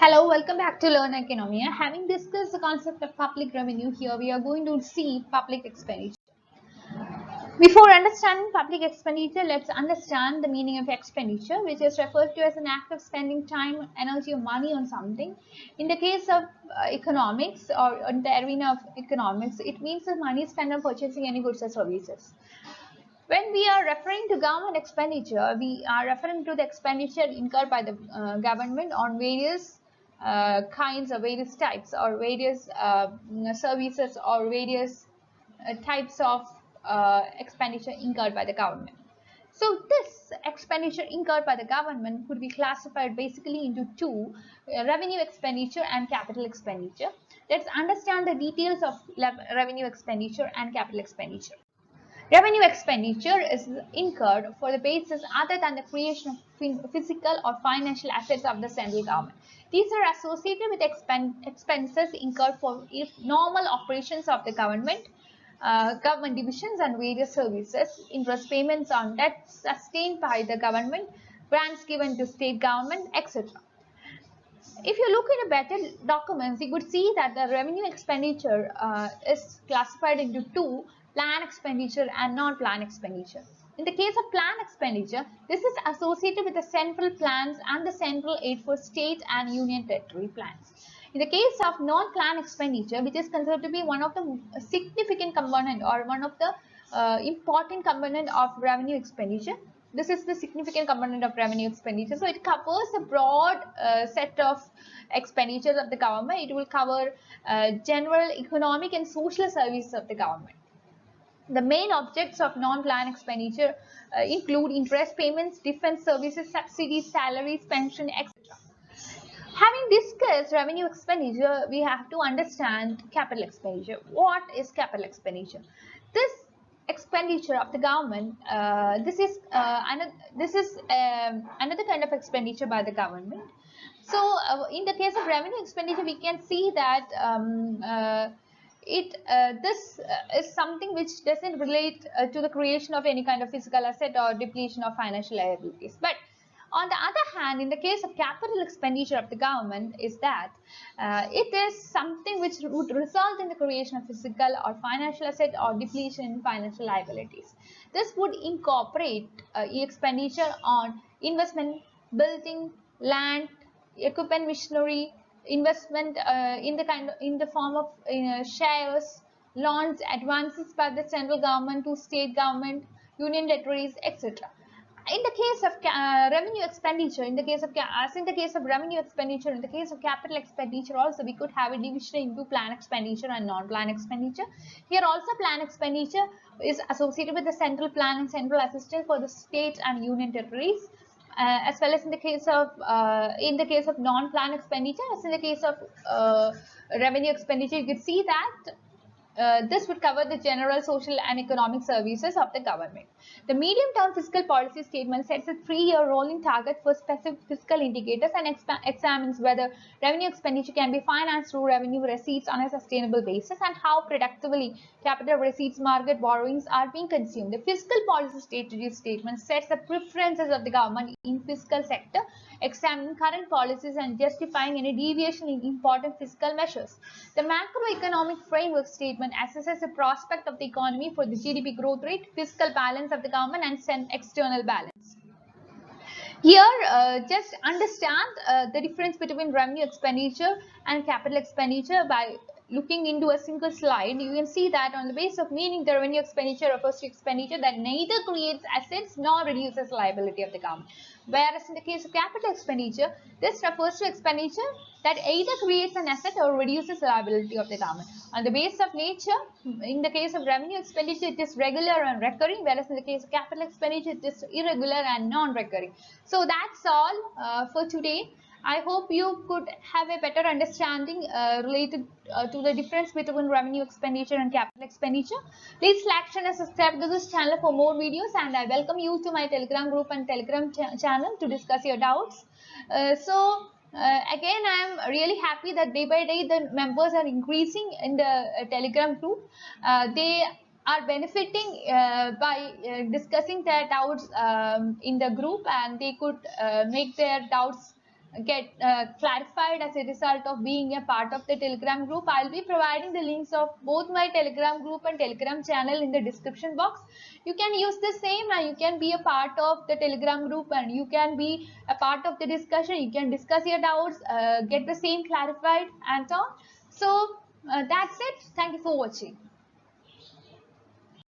Hello, welcome back to Learn Economy. Having discussed the concept of public revenue, here we are going to see public expenditure. Before understanding public expenditure, let's understand the meaning of expenditure, which is referred to as an act of spending time, energy, or money on something. In the case of economics or in the arena of economics, it means the money spent on purchasing any goods or services. When we are referring to government expenditure, we are referring to the expenditure incurred by the government on various kinds or various types or various services or various types of expenditure incurred by the government. So this expenditure incurred by the government could be classified basically into two, revenue expenditure and capital expenditure. Let's understand the details of revenue expenditure and capital expenditure. Revenue expenditure is incurred for the basis other than the creation of physical or financial assets of the central government. These are associated with expenses incurred for normal operations of the government, government divisions and various services, interest payments on debts sustained by the government, grants given to state government, etc. If you look in a better documents, you could see that the revenue expenditure is classified into two, plan expenditure and non-plan expenditure. In the case of plan expenditure, this is associated with the central plans and the central aid for state and union territory plans. In the case of non-plan expenditure, which is considered to be one of the significant component or one of the important component of revenue expenditure, this is the significant component of revenue expenditure. So it covers a broad set of expenditures of the government. It will cover general economic and social services of the government. The main objects of non-plan expenditure include interest payments, defense services, subsidies, salaries, pension, etc. Having discussed revenue expenditure, we have to understand capital expenditure. What is capital expenditure? This expenditure of the government, this is another kind of expenditure by the government. So, in the case of revenue expenditure, we can see that this is something which doesn't relate to the creation of any kind of physical asset or depletion of financial liabilities. But on the other hand, in the case of capital expenditure of the government, is that it is something which would result in the creation of physical or financial asset or depletion in financial liabilities. This would incorporate expenditure on investment, building, land, equipment, machinery, investment in the form of shares, loans, advances by the central government to state government, union territories, etc. In the case of revenue expenditure, in the case of revenue expenditure, in the case of capital expenditure also, we could have a division into plan expenditure and non-plan expenditure. Here also plan expenditure is associated with the central plan and central assistance for the state and union territories. As well as in the case of non-plan expenditure, as in the case of revenue expenditure, you could see that this would cover the general social and economic services of the government. The medium-term fiscal policy statement sets a 3-year rolling target for specific fiscal indicators and examines whether revenue expenditure can be financed through revenue receipts on a sustainable basis and how productively capital receipts, market borrowings are being consumed. The fiscal policy strategy statement sets the preferences of the government in fiscal sector, examining current policies and justifying any deviation in important fiscal measures. The macroeconomic framework statement assesses the prospect of the economy for the GDP growth rate, fiscal balance of the government and external balance. Here, just understand the difference between revenue expenditure and capital expenditure by looking into a single slide. You can see that on the basis of meaning, the revenue expenditure refers to expenditure that neither creates assets nor reduces liability of the government. Whereas in the case of capital expenditure, this refers to expenditure that either creates an asset or reduces the liability of the government. On the basis of nature, in the case of revenue expenditure, it is regular and recurring, whereas in the case of capital expenditure, it is irregular and non-recurring. So that's all for today. I hope you could have a better understanding related to the difference between revenue expenditure and capital expenditure. Please like and subscribe to this channel for more videos, and I welcome you to my Telegram group and Telegram channel to discuss your doubts. Again, I am really happy that day by day the members are increasing in the Telegram group. They are benefiting by discussing their doubts in the group, and they could make their doubts get clarified as a result of being a part of the Telegram group, I'll be providing the links of both my Telegram group and Telegram channel in the description box. You can use the same and you can be a part of the Telegram group and you can be a part of the discussion. You can discuss your doubts, get the same clarified and so on. So that's it. Thank you for watching.